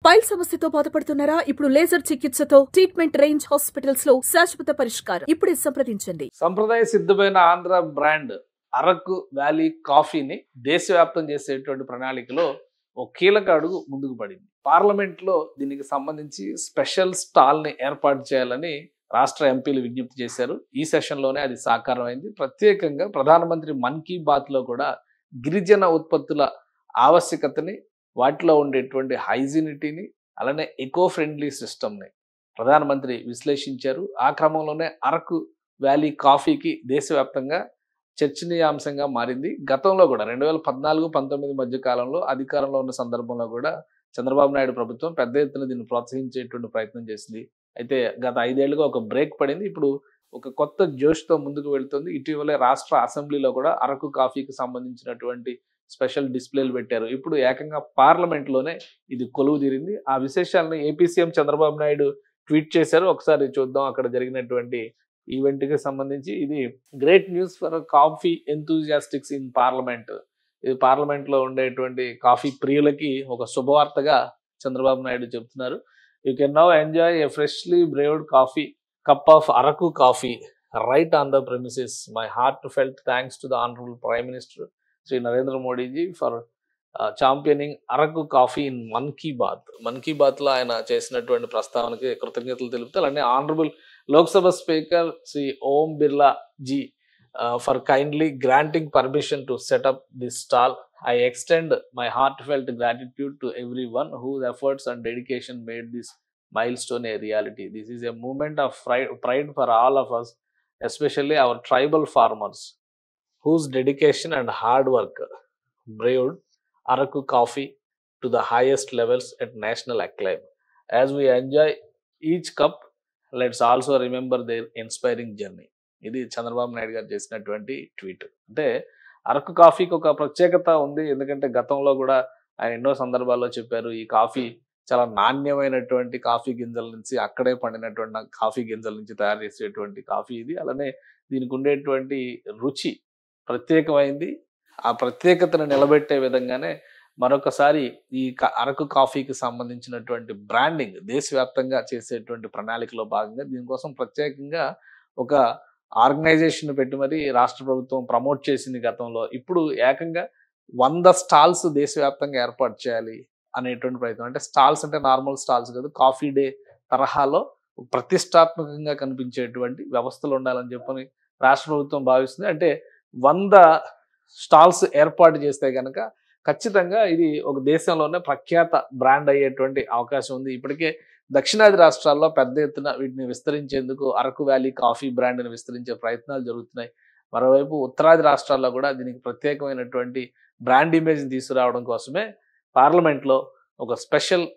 Pile సమస్యతో బాధపడుతున్నారా? ఇప్పుడు లేజర్ చికిత్సతో ట్రీట్మెంట్ రేంజ్ హాస్పిటల్స్ లో శాశ్వత పరిష్కారం. ఇప్పుడే సంప్రదించండి. సంప్రదాయ సిద్ధమైన ఆంధ్ర బ్రాండ్ అరకు వ్యాలీ కాఫీని దేశవ్యాప్తం చేసేటువంటి ప్రణాళికలో ఒక కీలక అడుగు ముందుకు పడింది. పార్లమెంట్ లో దీనికి సంబంధించి స్పెషల్ స్టాల్ ని ఏర్పాటు చేయాలని రాష్ట్ర ఎంపీలు విజ్ఞప్తి చేశారు. ఈ సెషన్ లోనే అది సాకారం అయింది. ప్రత్యేకంగా ప్రధానమంత్రి మన్ కీ బాత్ లో కూడా గిరిజన ఉత్పత్తుల ఆవశ్యకతని, వాటిలో ఉండేటువంటి హైజీనిటీని, అలానే ఎకో ఫ్రెండ్లీ సిస్టమ్ని ప్రధానమంత్రి విశ్లేషించారు. ఆ క్రమంలోనే అరకు వ్యాలీ కాఫీకి దేశవ్యాప్తంగా చర్చనీయాంశంగా మారింది. గతంలో కూడా 2014-19 మధ్య కాలంలో అధికారంలో ఉన్న సందర్భంలో కూడా చంద్రబాబు నాయుడు ప్రభుత్వం పెద్ద ఎత్తున దీన్ని ప్రోత్సహించేటువంటి ప్రయత్నం చేసింది. అయితే గత 5 ఏళ్లుగా ఒక బ్రేక్ పడింది. ఇప్పుడు ఒక కొత్త జోష్తో ముందుకు వెళ్తుంది. ఇటీవలే రాష్ట్ర అసెంబ్లీలో కూడా అరకు కాఫీకి సంబంధించినటువంటి స్పెషల్ డిస్ప్లేలు పెట్టారు. ఇప్పుడు ఏకంగా పార్లమెంట్లోనే ఇది కొలువు తీరింది. ఆ విశేషాలను AP CM Chandrababu Naidu tweet చేశారు. ఒకసారి చూద్దాం అక్కడ జరిగినటువంటి ఈవెంట్కి సంబంధించి. ఇది great news for coffee enthusiasts in parliament. ఇది పార్లమెంట్లో ఉండేటువంటి కాఫీ ప్రియులకి ఒక శుభవార్తగా చంద్రబాబు నాయుడు చెప్తున్నారు. You can now enjoy a freshly బ్రేవ్డ్ coffee cup of Araku coffee right on the premises. My heart felt thanks to the honourable prime minister Shri Narendra Modiji for championing Araku coffee in Mann Ki Baat. Mann Ki బాత్లో ఆయన చేసినటువంటి ప్రస్తావనకి కృతజ్ఞతలు తెలుపుతారు. అలానే honourable Lok Sabha speaker Shri Om Birla G for kindly granting permission to set up this stall. I extend my heartfelt gratitude to everyone whose efforts and dedication made this milestone a reality. This is a moment of pride for all of us, especially our tribal farmers, whose dedication and hard work brewed Araku coffee to the highest levels at national acclaim. As we enjoy each cup, let's also remember their inspiring journey. ఇది చంద్రబాబు నాయుడు గారు చేసినటువంటి tweet. అంటే అరకు కాఫీకి ఒక ప్రత్యేకత ఉంది. ఎందుకంటే గతంలో కూడా ఆయన ఎన్నో సందర్భాల్లో చెప్పారు, ఈ కాఫీ చాలా నాణ్యమైనటువంటి కాఫీ గింజల నుంచి, అక్కడే పండినటువంటి కాఫీ గింజల నుంచి తయారు చేసేటువంటి కాఫీ ఇది. అలానే దీనికి ఉండేటువంటి రుచి ప్రత్యేకమైంది. ఆ ప్రత్యేకతను నిలబెట్టే విధంగానే మరొకసారి ఈ అరకు కాఫీకి సంబంధించినటువంటి బ్రాండింగ్ దేశవ్యాప్తంగా చేసేటువంటి ప్రణాళికలో భాగంగా దీనికోసం ప్రత్యేకంగా ఒక ఆర్గనైజేషన్ పెట్టి మరి రాష్ట్ర ప్రభుత్వం ప్రమోట్ చేసింది గతంలో. ఇప్పుడు ఏకంగా 100 స్టాల్స్ దేశవ్యాప్తంగా ఏర్పాటు చేయాలి అనేటువంటి ప్రయత్నం. అంటే స్టాల్స్ అంటే నార్మల్ స్టాల్స్ కాదు, కాఫీ డే తరహాలో ప్రతిష్టాత్మకంగా కనిపించేటువంటి వ్యవస్థలు ఉండాలని చెప్పని రాష్ట్ర ప్రభుత్వం భావిస్తుంది. అంటే 100 స్టాల్స్ ఏర్పాటు చేస్తే కనుక ఖచ్చితంగా ఇది ఒక దేశంలోనే ప్రఖ్యాత బ్రాండ్ అయ్యేటువంటి అవకాశం ఉంది. ఇప్పటికే దక్షిణాది రాష్ట్రాల్లో పెద్ద ఎత్తున వీటిని విస్తరించేందుకు అరకు వ్యాలీ కాఫీ బ్రాండ్ని విస్తరించే ప్రయత్నాలు జరుగుతున్నాయి. మరోవైపు ఉత్తరాది రాష్ట్రాల్లో కూడా దీనికి ప్రత్యేకమైనటువంటి బ్రాండ్ ఇమేజ్ని తీసుకురావడం కోసమే పార్లమెంట్లో ఒక స్పెషల్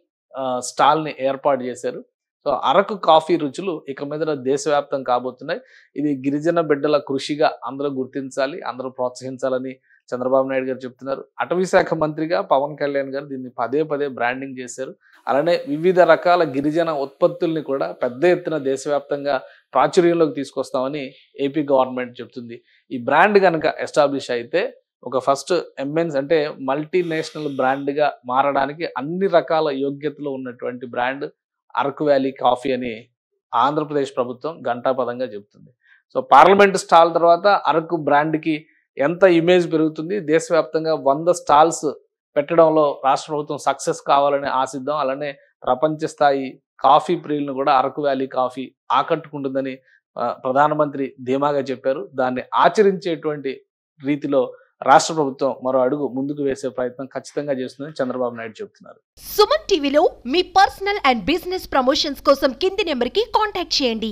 స్టాల్ని ఏర్పాటు చేశారు. సో అరకు కాఫీ రుచులు ఇక మీద దేశవ్యాప్తం కాబోతున్నాయి. ఇది గిరిజన బిడ్డల కృషిగా అందరూ గుర్తించాలి, అందరూ ప్రోత్సహించాలని చంద్రబాబు నాయుడు గారు చెప్తున్నారు. అటవీ శాఖ మంత్రిగా పవన్ కళ్యాణ్ గారు దీన్ని పదే బ్రాండింగ్ చేశారు. అలానే వివిధ రకాల గిరిజన ఉత్పత్తుల్ని కూడా పెద్ద ఎత్తున దేశవ్యాప్తంగా ప్రాచుర్యంలోకి తీసుకొస్తామని ఏపీ గవర్నమెంట్ చెప్తుంది. ఈ బ్రాండ్ కనుక ఎస్టాబ్లిష్ అయితే ఒక ఫస్ట్ ఎంఎన్స్ అంటే మల్టీనేషనల్ బ్రాండ్గా మారడానికి అన్ని రకాల యోగ్యతలు ఉన్నటువంటి బ్రాండ్ అరకు వ్యాలీ కాఫీ అని ఆంధ్రప్రదేశ్ ప్రభుత్వం ఘంటాపథంగా చెబుతుంది. సో పార్లమెంట్ స్టాల్ తర్వాత అరకు బ్రాండ్కి ఎంత ఇమేజ్ పెరుగుతుంది. దేశవ్యాప్తంగా 100 స్టాల్స్ పెట్టడంలో రాష్ట్ర ప్రభుత్వం సక్సెస్ కావాలని ఆశిద్దాం. అలానే ప్రపంచ స్థాయి కాఫీ ప్రియులను కూడా అరకు వ్యాలీ కాఫీ ఆకట్టుకుంటుందని ప్రధానమంత్రి ధీమాగా చెప్పారు. దాన్ని ఆచరించేటువంటి రీతిలో రాష్ట్ర ప్రభుత్వం మరో అడుగు ముందుకు వేసే ప్రయత్నం ఖచ్చితంగా చేస్తుందని చంద్రబాబు నాయుడు చెబుతున్నారు. సుమన్ టీవీలో మీ పర్సనల్ అండ్ బిజినెస్ ప్రమోషన్స్ కోసం కింది నెంబర్కి కాంటాక్ట్ చేయండి.